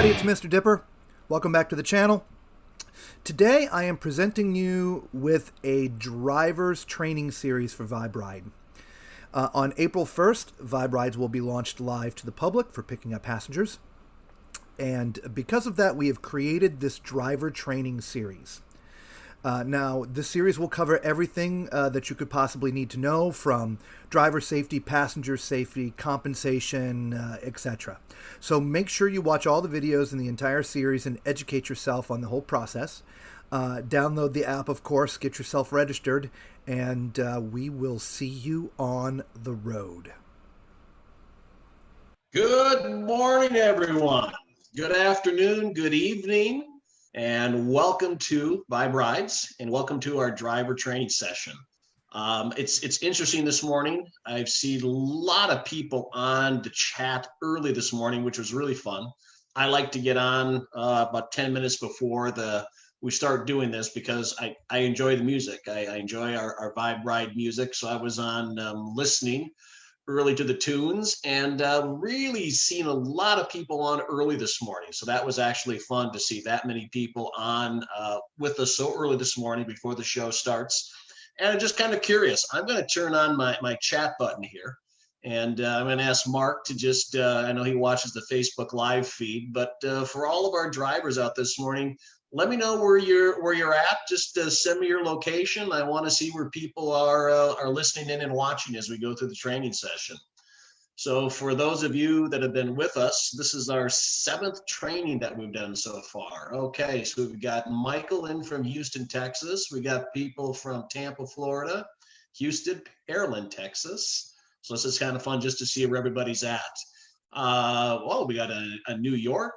everybody, it's Mr. Dipper. Welcome back to the channel. Today I am presenting you with a driver's training series for VibeRide. On April 1st, VibeRides will be launched live to the public for picking up passengers. And because of that, we have created this driver training series. Now, this series will cover everything that you could possibly need to know, from driver safety, passenger safety, compensation, etc. So make sure you watch all the videos in the entire series and educate yourself on the whole process. Download the app, of course, get yourself registered, and we will see you on the road. Good morning, everyone. Good afternoon, good evening. And welcome to VibeRides, and welcome to our driver training session. It's interesting this morning. I've seen a lot of people on the chat early this morning, which was really fun. I like to get on about 10 minutes before we start doing this because I enjoy the music. I enjoy our VibeRide music. So I was on listening early to the tunes, and really seen a lot of people on early this morning. So that was actually fun to see that many people on with us so early this morning before the show starts. And I'm just kind of curious. I'm going to turn on my chat button here, and I'm going to ask Mark to just, I know he watches the Facebook live feed, but for all of our drivers out this morning, let me know where you're at. Just send me your location. I want to see where people are listening in and watching as we go through the training session. So for those of you that have been with us, this is our 7th training that we've done so far. Okay, so we've got Michael in from Houston, Texas. We got people from Tampa, Florida, Houston, Pearland, Texas. So this is kind of fun just to see where everybody's at. Well, we got a New York.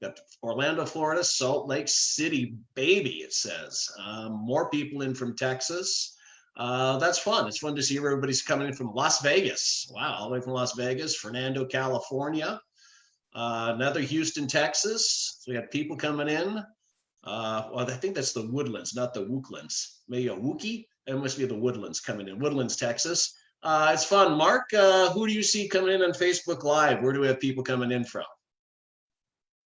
Got Orlando, Florida, Salt Lake City, baby, it says. More people in from Texas. That's fun. It's fun to see everybody's coming in from Las Vegas. Wow, all the way from Las Vegas. Fernando, California. Another Houston, Texas. So we got people coming in. Well, I think that's the Woodlands, not the Wooklands. Maybe a Wookie? It must be the Woodlands coming in. Woodlands, Texas. It's fun. Mark, who do you see coming in on Facebook Live? Where do we have people coming in from?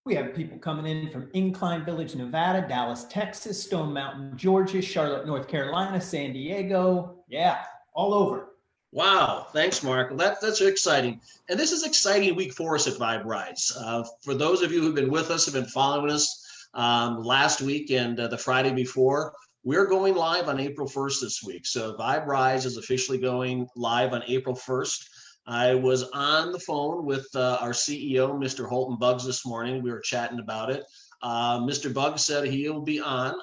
We have people coming in from Incline Village, Nevada, Dallas, Texas, Stone Mountain, Georgia, Charlotte, North Carolina, San Diego. Yeah, all over. Wow, thanks, Mark. That's exciting. And this is exciting week for us at VibeRides. For those of you who've been with us, have been following us last week and the Friday before, we're going live on April 1st this week. So VibeRides is officially going live on April 1st. I was on the phone with our CEO, Mr. Holton Buggs, this morning. We were chatting about it. Mr. Buggs said he'll be on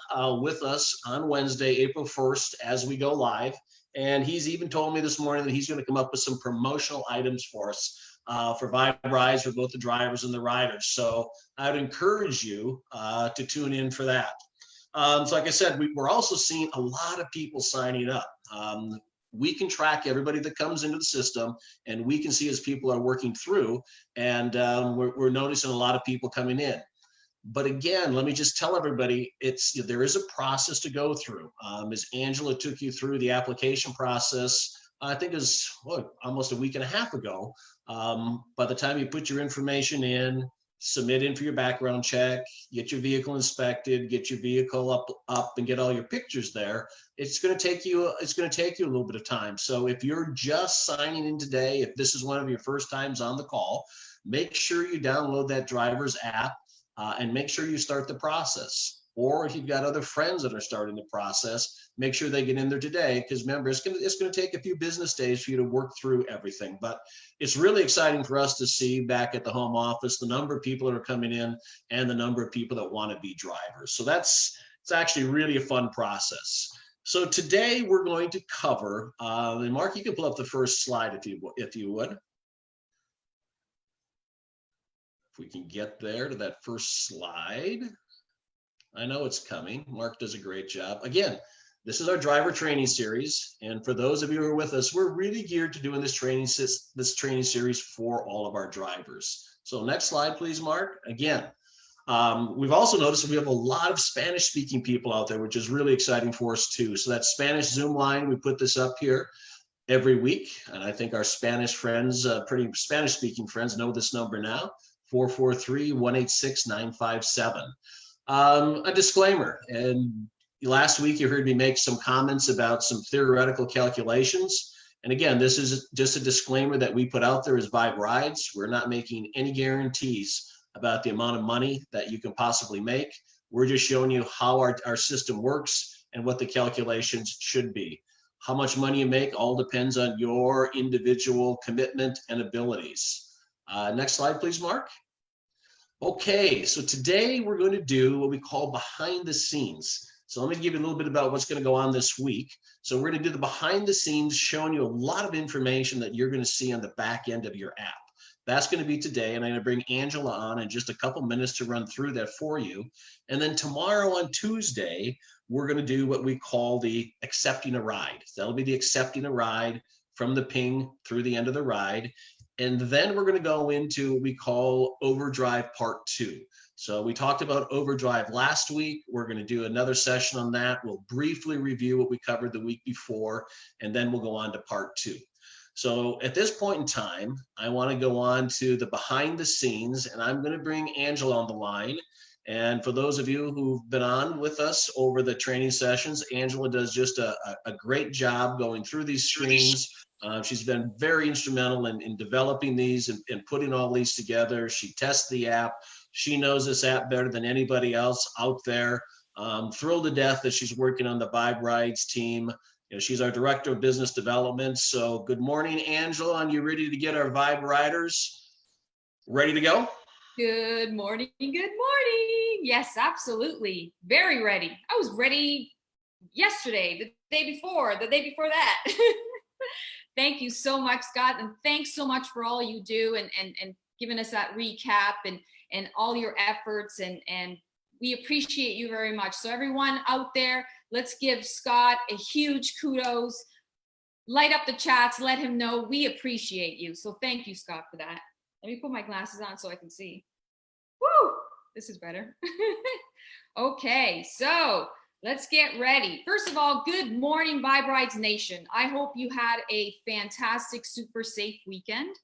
with us on Wednesday, April 1st, as we go live. And he's even told me this morning that he's going to come up with some promotional items for us for VibeRides, for both the drivers and the riders. So I'd encourage you to tune in for that. So like I said, we're also seeing a lot of people signing up. We can track everybody that comes into the system, and we can see as people are working through, and we're noticing a lot of people coming in. But again, let me just tell everybody, there is a process to go through. As Angela took you through the application process, I think it was almost a week and a half ago. By the time you put your information in, submit in for your background check, get your vehicle inspected, get your vehicle up and get all your pictures there, it's going to take you a little bit of time. So if you're just signing in today, if this is one of your first times on the call, make sure you download that driver's app and make sure you start the process. Or if you've got other friends that are starting the process, make sure they get in there today, because remember, it's going to take a few business days for you to work through everything. But it's really exciting for us to see back at the home office the number of people that are coming in and the number of people that want to be drivers. So it's actually really a fun process. So today we're going to cover, and Mark, you can pull up the first slide if you would. If we can get there to that first slide. I know it's coming. Mark does a great job. Again, this is our driver training series. And for those of you who are with us, we're really geared to doing this training series for all of our drivers. So next slide, please, Mark. Again, we've also noticed that we have a lot of Spanish speaking people out there, which is really exciting for us too. So that Spanish Zoom line, we put this up here every week. And I think our Spanish friends, pretty Spanish speaking friends know this number now. 443-186-957. A disclaimer, and last week you heard me make some comments about some theoretical calculations. And again, this is just a disclaimer that we put out there as VibeRides. We're not making any guarantees about the amount of money that you can possibly make. We're just showing you how our system works and what the calculations should be. How much money you make all depends on your individual commitment and abilities. Next slide, please, Mark. Okay, so today we're going to do what we call behind the scenes. So let me give you a little bit about what's going to go on this week. So we're going to do the behind the scenes, showing you a lot of information that you're going to see on the back end of your app. That's going to be today, and I'm going to bring Angela on in just a couple minutes to run through that for you. And then tomorrow on Tuesday, we're going to do what we call the accepting a ride. That'll be the accepting a ride from the ping through the end of the ride. And then we're going to go into what we call overdrive part 2. So we talked about overdrive last week. We're going to do another session on that. We'll briefly review what we covered the week before, and then we'll go on to part 2. So at this point in time, I want to go on to the behind the scenes, and I'm going to bring Angela on the line. And for those of you who've been on with us over the training sessions, Angela does just a great job going through these screens. She's been very instrumental in developing these and putting all these together. She tests the app. She knows this app better than anybody else out there. Thrilled to death that she's working on the VibeRides team. You know, she's our director of business development. So good morning, Angela. Are you ready to get our Vibe Riders ready to go? Good morning. Good morning. Yes, absolutely. Very ready. I was ready yesterday, the day before that. Thank you so much, Scott. And thanks so much for all you do and giving us that recap and all your efforts. And we appreciate you very much. So everyone out there, let's give Scott a huge kudos. Light up the chats. Let him know we appreciate you. So thank you, Scott, for that. Let me put my glasses on so I can see. Woo! This is better. Okay, so let's get ready. First of all, good morning, VibeRides Nation. I hope you had a fantastic, super safe weekend.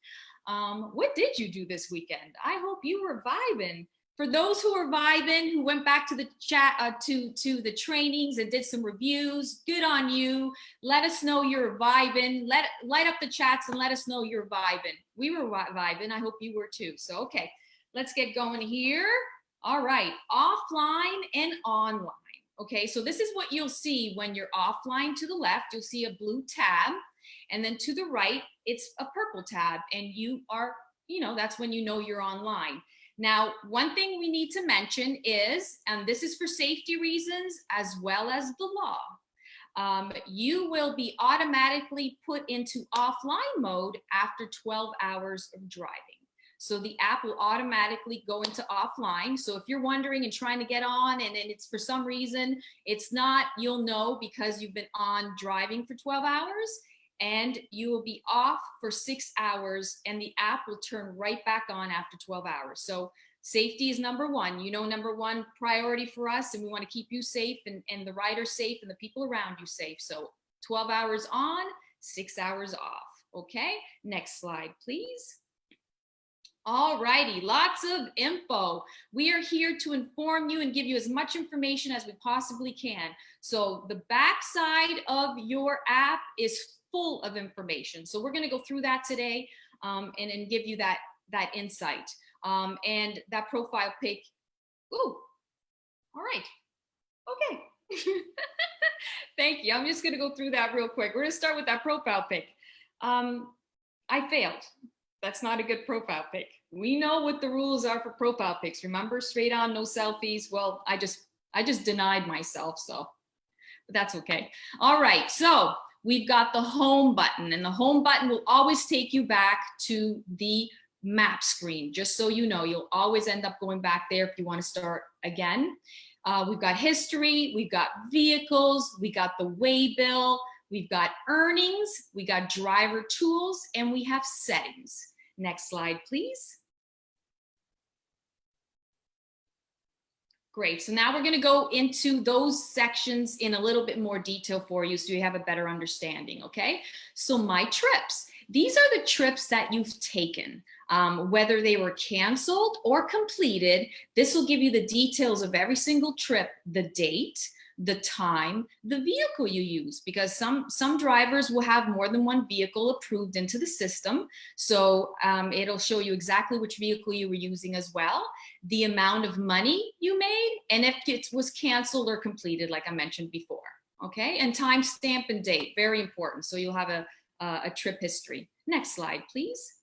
What did you do this weekend? I hope you were vibing. For those who are vibing, who went back to the chat, to the trainings and did some reviews, good on you. Let us know you're vibing. Light up the chats and let us know you're vibing. We were vibing. I hope you were too. So, okay, let's get going here. All right, offline and online. Okay, so this is what you'll see when you're offline. To the left, you'll see a blue tab. And then to the right, it's a purple tab. And you are, that's when you know you're online. Now, one thing we need to mention is, and this is for safety reasons as well as the law, you will be automatically put into offline mode after 12 hours of driving. So the app will automatically go into offline. So if you're wondering and trying to get on and it's for some reason, it's not, you'll know because you've been on driving for 12 hours. And you will be off for 6 hours and the app will turn right back on after 12 hours. So safety is number one, number one priority for us, and we want to keep you safe and the riders safe and the people around you safe. So 12 hours on, 6 hours off. Okay, next slide, please. All righty, lots of info. We are here to inform you and give you as much information as we possibly can. So the back side of your app is full of information. So we're going to go through that today and give you that insight. And that profile pic. Ooh, all right. Okay. Thank you. I'm just going to go through that real quick. We're going to start with that profile pic. I failed. That's not a good profile pic. We know what the rules are for profile pics. Remember, straight on, no selfies. Well, I just denied myself, so but that's okay. All right, so we've got the home button, and the home button will always take you back to the map screen. Just so you know, you'll always end up going back there if you want to start again. We've got history, we've got vehicles, we got the waybill, we've got earnings, we got driver tools, and we have settings. Next slide, please. Great, so now we're gonna go into those sections in a little bit more detail for you so you have a better understanding, okay? So my trips. These are the trips that you've taken, whether they were canceled or completed. This will give you the details of every single trip, the date, the time, the vehicle you use, because some drivers will have more than one vehicle approved into the system. So it'll show you exactly which vehicle you were using as well, the amount of money you made, and if it was canceled or completed, like I mentioned before. Okay, and time stamp and date, very important. So you'll have a trip history. Next slide, please.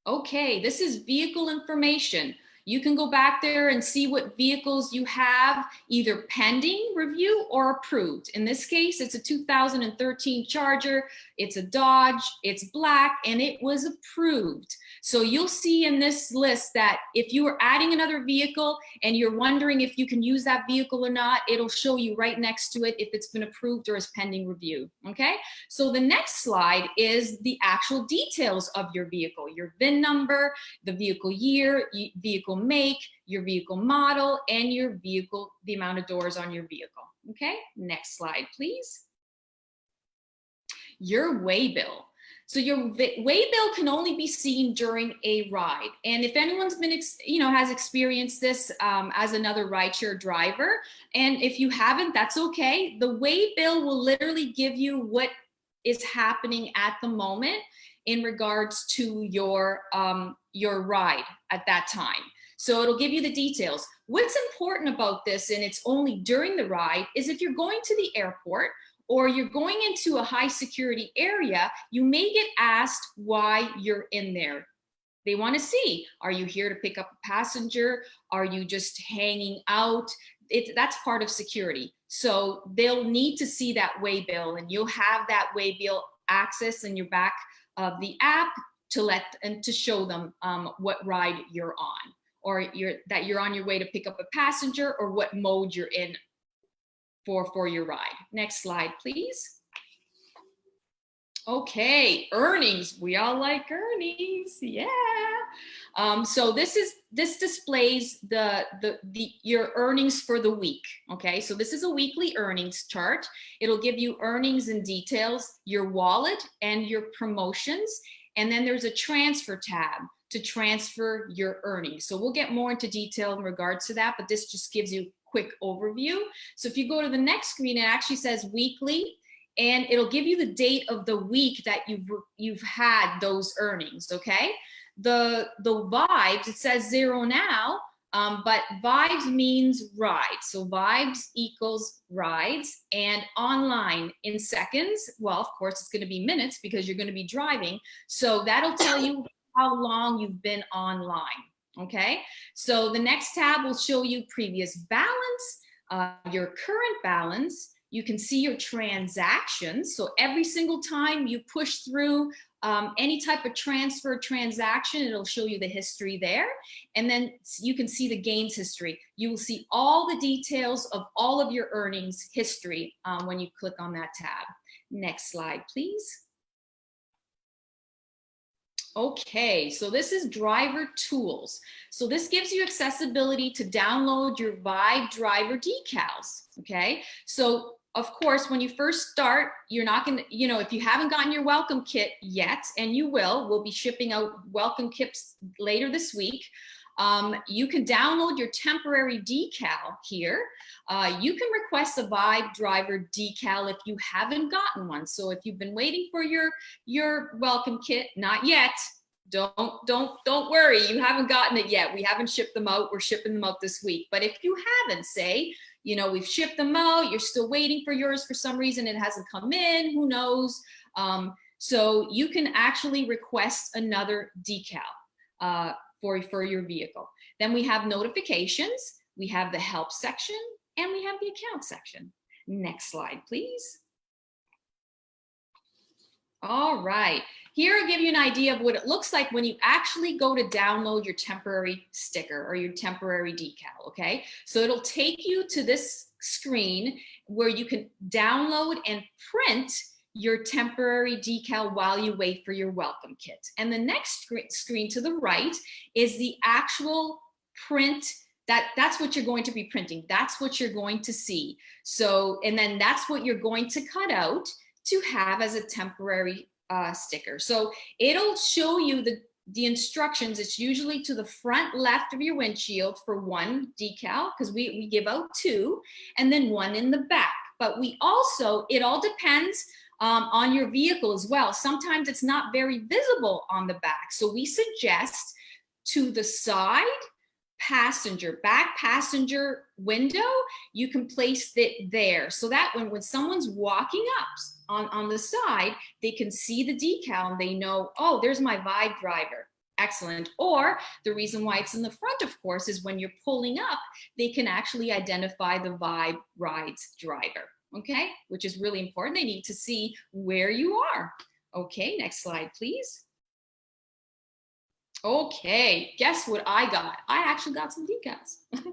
Okay, this is vehicle information. You can go back there and see what vehicles you have either pending review or approved. In this case, it's a 2013 Charger, it's a Dodge, it's black, and it was approved. So you'll see in this list that if you are adding another vehicle and you're wondering if you can use that vehicle or not, it'll show you right next to it if it's been approved or is pending review, okay? So the next slide is the actual details of your vehicle, your VIN number, the vehicle year, vehicle make, your vehicle model, and your vehicle, the amount of doors on your vehicle, okay? Next slide, please. Your way bill. So your way bill can only be seen during a ride. And if anyone's been, has experienced this as another rideshare driver, and if you haven't, that's okay. The way bill will literally give you what is happening at the moment in regards to your ride at that time. So it'll give you the details. What's important about this, and it's only during the ride, is if you're going to the airport or you're going into a high security area, you may get asked why you're in there. They want to see, are you here to pick up a passenger? Are you just hanging out? That's part of security. So they'll need to see that way bill, and you'll have that way bill access in your back of the app to show them what ride you're on, or that you're on your way to pick up a passenger, or what mode you're in for your ride. Next slide, please. Okay, earnings. We all like earnings, yeah. So this displays your earnings for the week. Okay, so this is a weekly earnings chart. It'll give you earnings and details, your wallet, and your promotions. And then there's a transfer tab to transfer your earnings. So we'll get more into detail in regards to that, but this just gives you a quick overview. So if you go to the next screen, it actually says weekly, and it'll give you the date of the week that you've had those earnings, okay? The vibes, it says 0 now, but vibes means rides. So vibes equals rides, and online in seconds. Well, of course, it's gonna be minutes because you're gonna be driving. So that'll tell you how long you've been online, okay? So the next tab will show you previous balance, your current balance. You can see your transactions. So every single time you push through any type of transfer transaction, it'll show you the history there. And then you can see the gains history. You will see all the details of all of your earnings history when you click on that tab. Next slide, please. Okay, so this is driver tools. So this gives you accessibility to download your Vibe driver decals, okay? So of course, when you first start, you're not gonna, if you haven't gotten your welcome kit yet, and you will, we'll be shipping out welcome kits later this week. You can download your temporary decal here. You can request a Vibe driver decal if you haven't gotten one. So if you've been waiting for your welcome kit, not yet, don't worry, you haven't gotten it yet. We haven't shipped them out. We're shipping them out this week. But if you haven't, say, we've shipped them out, you're still waiting for yours for some reason, it hasn't come in, who knows? So you can actually request another decal for your vehicle. Then we have notifications, we have the help section, and we have the account section. Next slide, please. All right, here I'll give you an idea of what it looks like when you actually go to download your temporary sticker or your temporary decal, okay? So it'll take you to this screen where you can download and print your temporary decal while you wait for your welcome kit. And the next screen to the right is the actual print. That's what you're going to be printing. That's what you're going to see. So, and then that's what you're going to cut out to have as a temporary sticker. So it'll show you the instructions. It's usually to the front left of your windshield for one decal, because we give out two, and then one in the back. But we also, it all depends on your vehicle as well. Sometimes it's not very visible on the back. So we suggest to the side back passenger window, you can place it there, so that when someone's walking up on the side, they can see the decal and they know, oh, there's my Vibe driver. Excellent. Or the reason why it's in the front, of course, is when you're pulling up, they can actually identify the VibeRides driver, okay? Which is really important. They need to see where you are. Okay, next slide, please. Okay, guess what I got? I actually got some decals.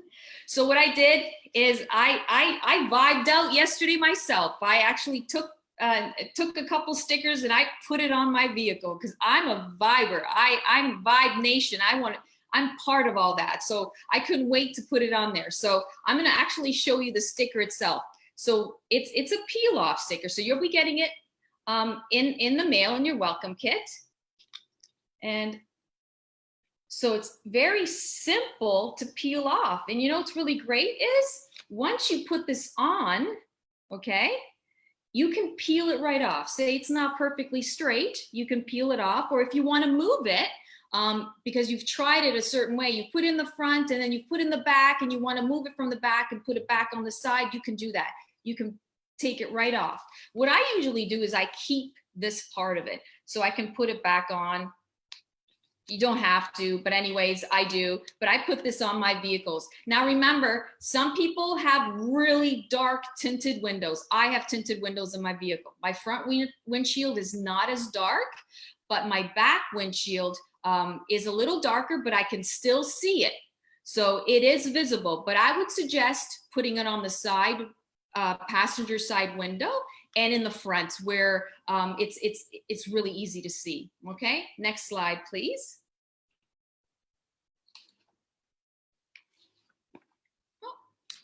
So what I did is I vibed out yesterday myself. I actually took a couple stickers and I put it on my vehicle because I'm a Viber. I'm Vibe Nation. I'm part of all that. So I couldn't wait to put it on there. So I'm gonna actually show you the sticker itself. So it's a peel off sticker. So you'll be getting it in the mail in your welcome kit. And so it's very simple to peel off. And you know what's really great is once you put this on, okay, you can peel it right off. Say it's not perfectly straight, you can peel it off. Or if you want to move it, because you've tried it a certain way, you put in the front and then you put in the back and you want to move it from the back and put it back on the side, you can do that. You can take it right off. What I usually do is I keep this part of it so I can put it back on. You don't have to, but anyways, I do. But I put this on my vehicles. Now remember, some people have really dark tinted windows. I have tinted windows in my vehicle. My front windshield is not as dark, but my back windshield is a little darker, but I can still see it. So it is visible, but I would suggest putting it on the side, passenger side window, and in the front where it's really easy to see. Okay, next slide, please. Oh,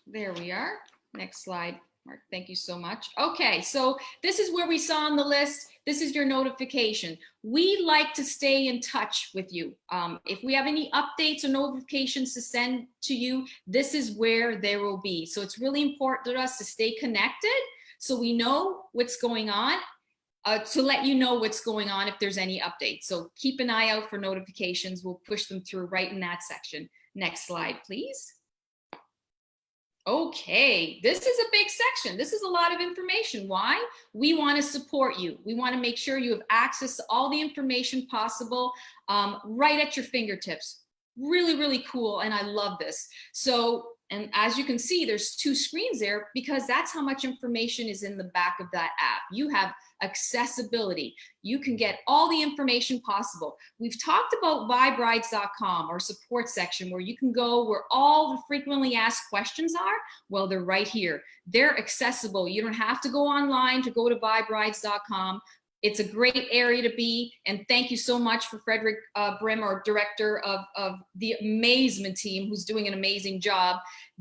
there we are. Next slide, Mark. Thank you so much. Okay, so this is where we saw on the list. This is your notification. We like to stay in touch with you. If we have any updates or notifications to send to you, this is where there will be. So it's really important to us to stay connected so we know what's going on, to let you know what's going on if there's any updates. So keep an eye out for notifications. We'll push them through right in that section. Next slide, please. Okay, this is a big section. This is a lot of information. Why? We want to support you. We want to make sure you have access to all the information possible right at your fingertips. Really, really cool, and I love this. So, and as you can see, there's two screens there because that's how much information is in the back of that app. You have accessibility. You can get all the information possible. We've talked about VibeRides.com, our support section, where you can go where all the frequently asked questions are. Well, they're right here. They're accessible. You don't have to go online to go to VibeRides.com. It's a great area to be. And thank you so much for Frederick Brim, our director of the Amazement team, who's doing an amazing job.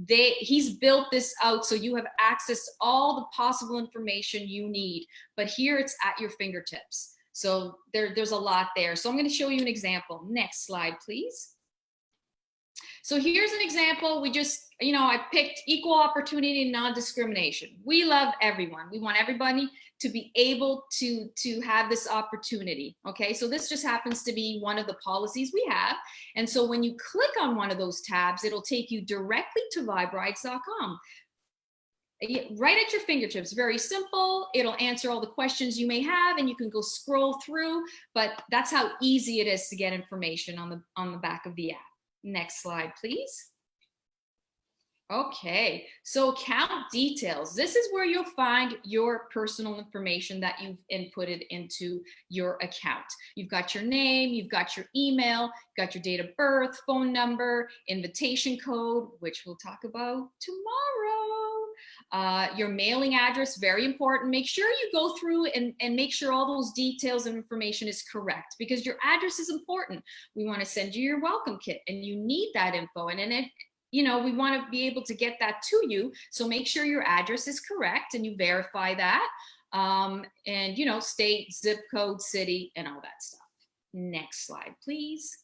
He's built this out so you have access to all the possible information you need. But here it's at your fingertips. So there's a lot there. So I'm going to show you an example. Next slide, please. So here's an example. We just, I picked equal opportunity and non-discrimination. We love everyone. We want everybody to be able to have this opportunity. Okay, so this just happens to be one of the policies we have. And so when you click on one of those tabs, it'll take you directly to VibeRides.com. Right at your fingertips, very simple. It'll answer all the questions you may have and you can go scroll through, but that's how easy it is to get information on the back of the app. Next slide, please. Okay, so account details. This is where you'll find your personal information that you've inputted into your account. You've got your name, you've got your email, you've got your date of birth, phone number, invitation code, which we'll talk about tomorrow. Your mailing address, very important. Make sure you go through and make sure all those details and information is correct because your address is important. We want to send you your welcome kit and you need that info. And we want to be able to get that to you. So make sure your address is correct and you verify that. and, you know, state, zip code, city, and all that stuff. Next slide, please.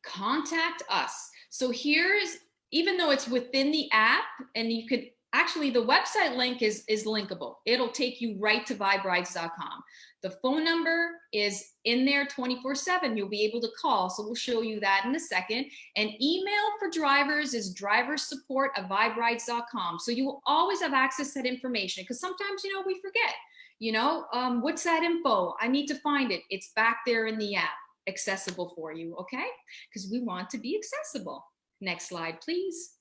Contact us. So here's, even though it's within the app, and you could actually, the website link is linkable. It'll take you right to VibeRides.com. The phone number is in there 24/7. You'll be able to call. So we'll show you that in a second. And email for drivers is driversupport@VibeRides.com. So you will always have access to that information, because sometimes, you know, we forget, you know, what's that info? I need to find it. It's back there in the app, accessible for you, okay? Because we want to be accessible. Next slide, please.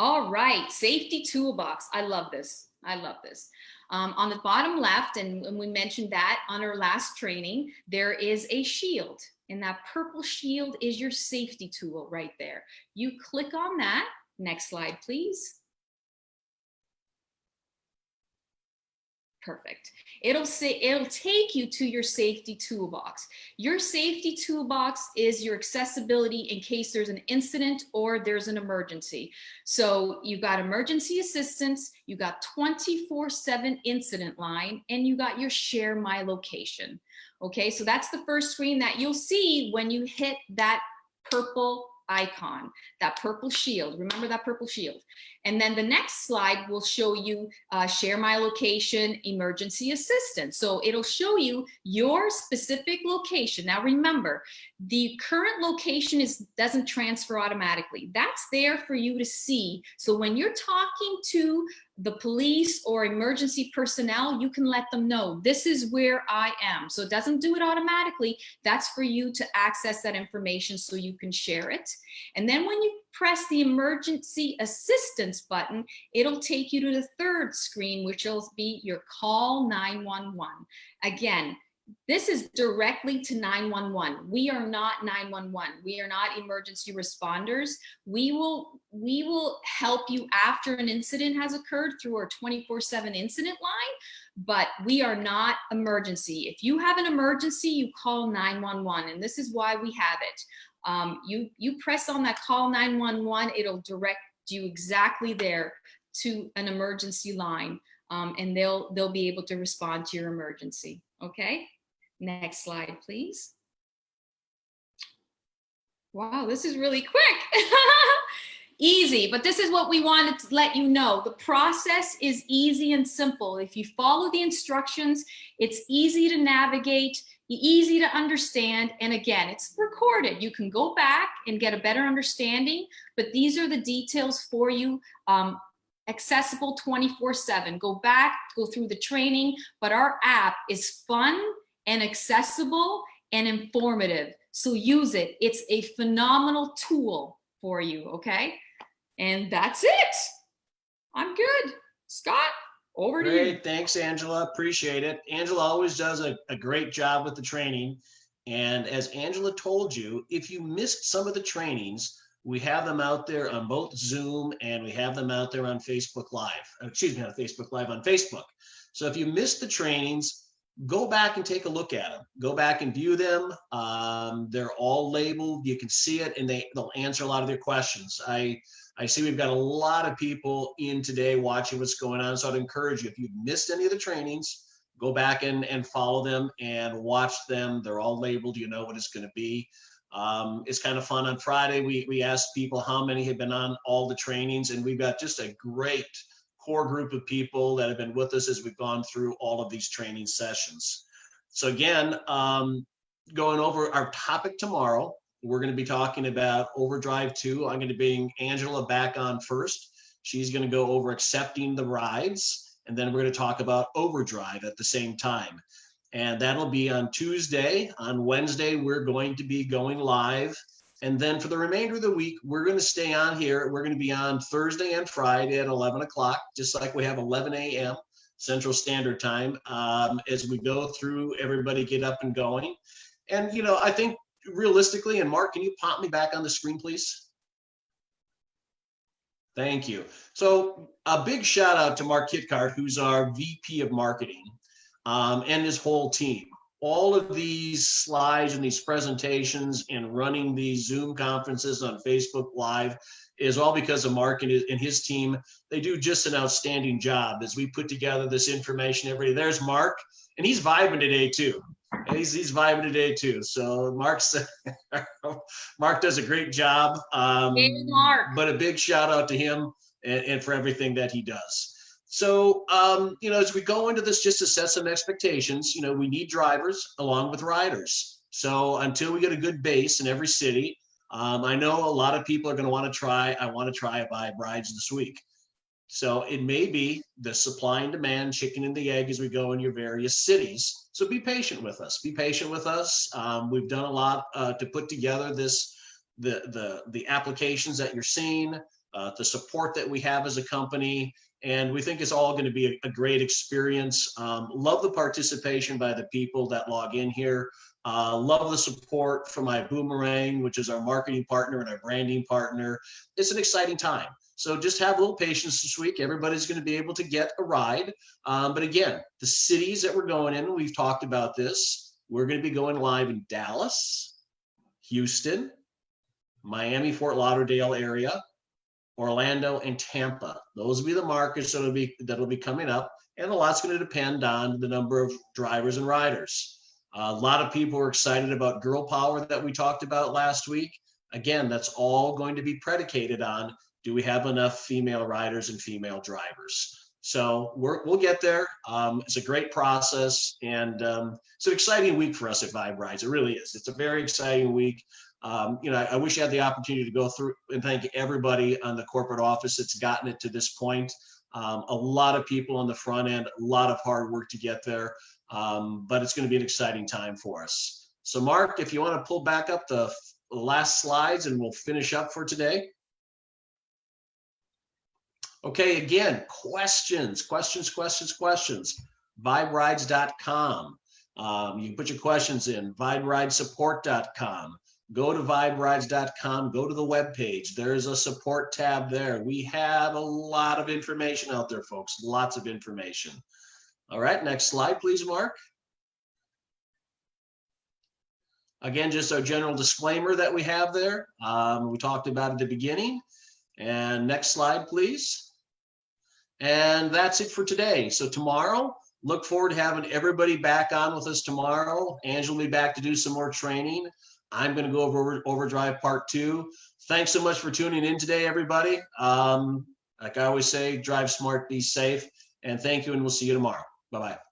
All right, safety toolbox. I love this. I love this. On the bottom left, and we mentioned that on our last training, there is a shield, and that purple shield is your safety tool right there. You click on that. Next slide, please. Perfect. It'll take you to your safety toolbox. Your safety toolbox is your accessibility in case there's an incident or there's an emergency. So you've got emergency assistance, you got 24/7 incident line, and you got your share my location. Okay, so that's the first screen that you'll see when you hit that purple icon, that purple shield. Remember that purple shield. And then the next slide will show you share my location, emergency assistance. So it'll show you your specific location. Now remember, the current location doesn't transfer automatically. That's there for you to see. So when you're talking to the police or emergency personnel, you can let them know this is where I am. So it doesn't do it automatically. That's for you to access that information so you can share it. And then when you press the emergency assistance button, it'll take you to the third screen, which will be your call 911. Again, this is directly to 911. We are not 911. We are not emergency responders. We will help you after an incident has occurred through our 24/7 incident line, but we are not emergency. If you have an emergency, you call 911, and this is why we have it. You press on that call 911, it'll direct you exactly there to an emergency line, and they'll be able to respond to your emergency. Okay, next slide, please. Wow, this is really quick. Easy, but this is what we wanted to let you know. The process is easy and simple. If you follow the instructions, it's easy to navigate, easy to understand, and again, it's recorded. You can go back and get a better understanding, but these are the details for you, accessible 24/7. Go back, go through the training, but our app is fun and accessible and informative, so use it. It's a phenomenal tool for you, okay? And that's it. I'm good. Scott, over to you. Great, thanks, Angela. Appreciate it. Angela always does a great job with the training. And as Angela told you, if you missed some of the trainings, we have them out there on both Zoom and we have them out there on Facebook Live. Excuse me, on Facebook Live on Facebook. So if you missed the trainings, go back and take a look at them. Go back and view them. They're all labeled. You can see it, and they'll answer a lot of your questions. I see we've got a lot of people in today watching what's going on. So I'd encourage you, if you've missed any of the trainings, go back and follow them and watch them. They're all labeled. You know what it's going to be. It's kind of fun. On Friday, we asked people how many had been on all the trainings, and we've got just a great core group of people that have been with us as we've gone through all of these training sessions. So again, going over our topic tomorrow, we're going to be talking about Overdrive 2. I'm going to bring Angela back on first. She's going to go over accepting the rides, and then we're going to talk about Overdrive at the same time. And that'll be on Tuesday. On Wednesday, we're going to be going live. And then for the remainder of the week, we're going to stay on here. We're going to be on Thursday and Friday at 11 o'clock, just like we have 11 a.m. Central Standard Time, as we go through, everybody get up and going. And, you know, I think realistically, and Mark, can you pop me back on the screen, please? Thank you. So a big shout out to Mark Kitkart, who's our VP of Marketing, and his whole team. all of these slides and these presentations and running these Zoom conferences on Facebook Live is all because of Mark and his team. They do just an outstanding job as we put together this information every day. There's Mark, and he's vibing today too. He's vibing today too. So Mark does a great job. Mark. But a big shout out to him and for everything that he does. So, as we go into this, just to set some expectations, we need drivers along with riders. So until we get a good base in every city, I know a lot of people are going to want to try. I want to try a VibeRides this week. So it may be the supply and demand, chicken and the egg as we go in your various cities. So be patient with us. Be patient with us. We've done a lot to put together the applications that you're seeing, the support that we have as a company. And we think it's all going to be a great experience. Love the participation by the people that log in here. Love the support from my Boomerang, which is our marketing partner and our branding partner. It's an exciting time. So just have a little patience this week. Everybody's going to be able to get a ride. But again, the cities that we're going in, we've talked about this. We're going to be going live in Dallas, Houston, Miami, Fort Lauderdale area, Orlando, and Tampa. Those will be the markets that'll be coming up, and a lot's going to depend on the number of drivers and riders. A lot of people are excited about girl power that we talked about last week. Again, that's all going to be predicated on, do we have enough female riders and female drivers? So we'll get there. It's a great process, and it's an exciting week for us at VibeRides. It really is. It's a very exciting week. I wish I had the opportunity to go through and thank everybody on the corporate office that's gotten it to this point. A lot of people on the front end, a lot of hard work to get there, but it's going to be an exciting time for us. So Mark, if you want to pull back up the last slides and we'll finish up for today. Okay, again, questions. VibeRides.com. You can put your questions in, VibeRideSupport.com. Go to VibeRides.com, go to the webpage. There's a support tab there. We have a lot of information out there, folks, lots of information. All right, next slide, please, Mark. Again, just our general disclaimer that we have there. We talked about at the beginning. And next slide, please. And that's it for today. So tomorrow, look forward to having everybody back on with us tomorrow. Angela will be back to do some more training. I'm going to go over Overdrive Part 2. Thanks so much for tuning in today, everybody. Like I always say, drive smart, be safe, and thank you, and we'll see you tomorrow. Bye-bye.